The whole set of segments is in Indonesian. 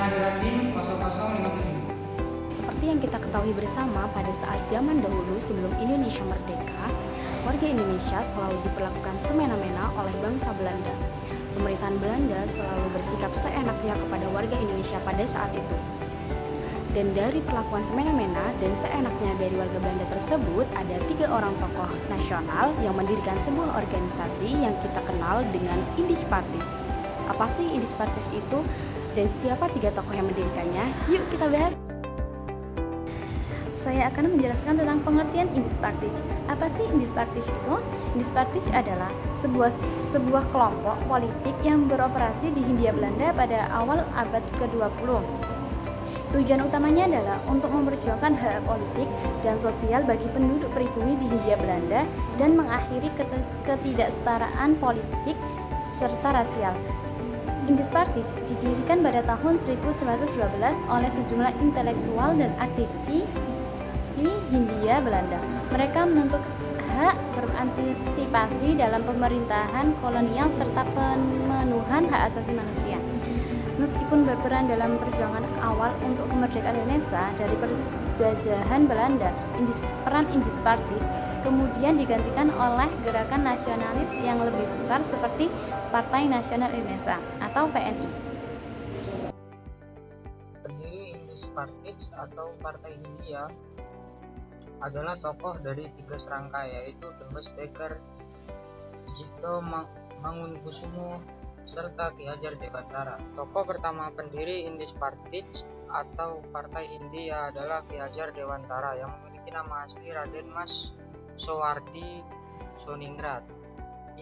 kelahiran DIN 0057. Seperti yang kita ketahui bersama, pada saat zaman dahulu sebelum Indonesia merdeka, warga Indonesia selalu diperlakukan semena-mena oleh bangsa Belanda. Pemerintahan Belanda selalu bersikap seenaknya kepada warga Indonesia pada saat itu. Dan dari perlakuan semena-mena dan seenaknya dari warga Belanda tersebut, ada 3 orang tokoh nasional yang mendirikan sebuah organisasi yang kita kenal dengan Indispartis. Apa sih Indispartis itu dan siapa 3 tokoh yang mendirikannya? Yuk kita bahas. Saya akan menjelaskan tentang pengertian Indispartis. Apa sih Indispartis itu? Indispartis adalah sebuah kelompok politik yang beroperasi di Hindia Belanda pada awal abad ke-20. Tujuan utamanya adalah untuk memperjuangkan hak politik dan sosial bagi penduduk pribumi di Hindia Belanda dan mengakhiri ketidaksetaraan politik serta rasial. Indispartis didirikan pada tahun 1912 oleh sejumlah intelektual dan aktivis Hindia Belanda. Mereka menuntut hak berantisipasi dalam pemerintahan kolonial serta pemenuhan hak asasi manusia. Meskipun berperan dalam perjuangan awal untuk kemerdekaan Indonesia dari penjajahan Belanda, peran Indispartis kemudian digantikan oleh gerakan nasionalis yang lebih besar seperti Partai Nasional Indonesia atau PNI. Pendiri Indispartis atau Partai Hindia adalah tokoh dari 3 serangkai, yaitu Dewes Dekker, Sucipto Mangunkusumo, serta Ki Hajar Dewantara. Tokoh pertama pendiri Indispartis atau Partai Hindia adalah Ki Hajar Dewantara yang memiliki nama asli Raden Mas Soewardi Soningrat.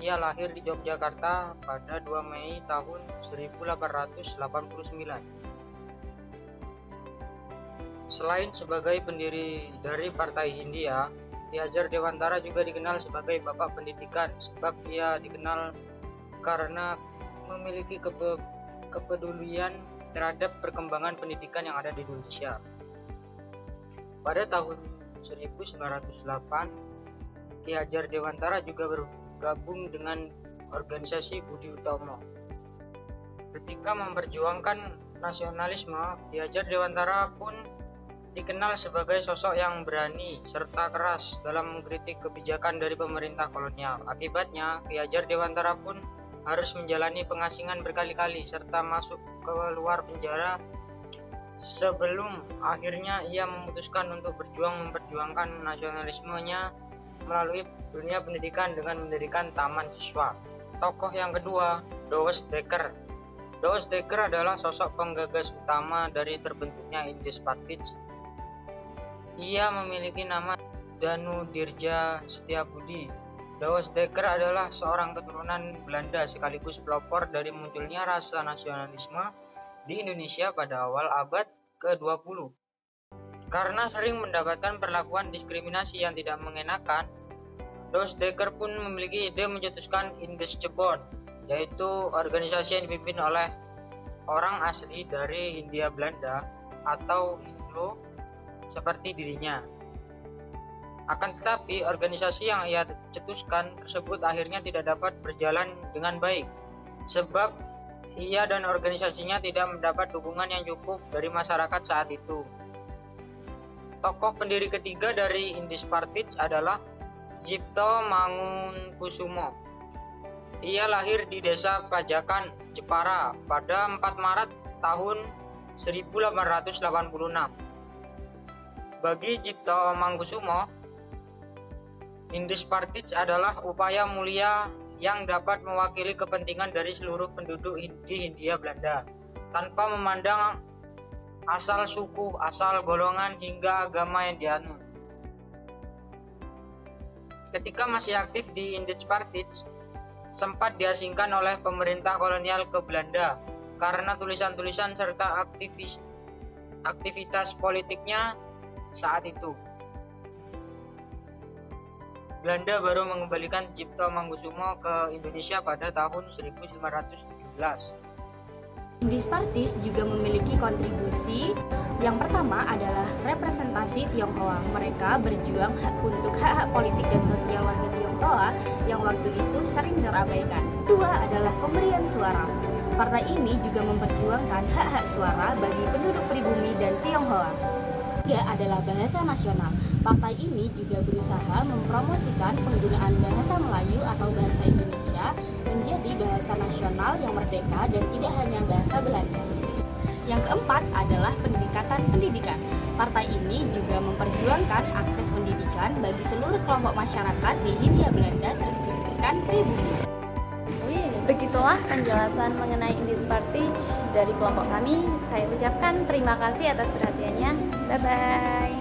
Ia lahir di Yogyakarta pada 2 Mei tahun 1889. Selain sebagai pendiri dari Partai Hindia, Ki Hajar Dewantara juga dikenal sebagai Bapak Pendidikan sebab ia dikenal karena memiliki kepedulian terhadap perkembangan pendidikan yang ada di Indonesia. Pada tahun 1908, Ki Hajar Dewantara juga bergabung dengan organisasi Budi Utomo. Ketika memperjuangkan nasionalisme, Ki Hajar Dewantara pun dikenal sebagai sosok yang berani serta keras dalam mengkritik kebijakan dari pemerintah kolonial. Akibatnya, Ki Hajar Dewantara pun harus menjalani pengasingan berkali-kali serta masuk ke luar penjara sebelum akhirnya ia memutuskan untuk memperjuangkan nasionalismenya melalui dunia pendidikan dengan mendirikan Taman Siswa. Tokoh yang kedua, Dewes Dekker. Dewes Dekker adalah sosok penggagas utama dari terbentuknya Indispartis. Ia memiliki nama Danu Dirja Setiabudi. Dewes Dekker adalah seorang keturunan Belanda sekaligus pelopor dari munculnya rasa nasionalisme di Indonesia pada awal abad ke-20. Karena sering mendapatkan perlakuan diskriminasi yang tidak mengenakan, Dewes Dekker pun memiliki ide mencetuskan Indiscebond, yaitu organisasi yang dipimpin oleh orang asli dari Hindia Belanda atau Indo seperti dirinya. Akan tetapi, organisasi yang ia cetuskan tersebut akhirnya tidak dapat berjalan dengan baik, sebab ia dan organisasinya tidak mendapat dukungan yang cukup dari masyarakat saat itu. Tokoh pendiri ketiga dari Indispartis adalah Sucipto Mangunkusumo. Ia lahir di Desa Pajakan, Jepara pada 4 Maret tahun 1886. Bagi Sucipto Mangunkusumo, Indispartis adalah upaya mulia yang dapat mewakili kepentingan dari seluruh penduduk di Hindia Belanda tanpa memandang asal suku, asal golongan hingga agama yang dianut. Ketika masih aktif di Indispartis, sempat diasingkan oleh pemerintah kolonial ke Belanda karena tulisan-tulisan serta aktivitas politiknya saat itu. Belanda baru mengembalikan Sucipto Mangunkusumo ke Indonesia pada tahun 1917. Indispartis juga memiliki kontribusi. Yang pertama adalah representasi Tionghoa. Mereka berjuang untuk hak-hak politik dan sosial warga Tionghoa yang waktu itu sering terabaikan. Kedua adalah pemberian suara. Partai ini juga memperjuangkan hak-hak suara bagi penduduk pribumi dan Tionghoa. Ketiga adalah bahasa nasional. Partai ini juga berusaha mempromosikan penggunaan bahasa Melayu atau bahasa Indonesia menjadi bahasa nasional yang merdeka dan tidak hanya bahasa Belanda. Yang keempat adalah pendidikan. Partai ini juga memperjuangkan akses pendidikan bagi seluruh kelompok masyarakat di Hindia Belanda terkhususkan pribumi. Begitulah penjelasan mengenai Indispartage dari kelompok kami. Saya ucapkan terima kasih atas perhatiannya. Bye-bye.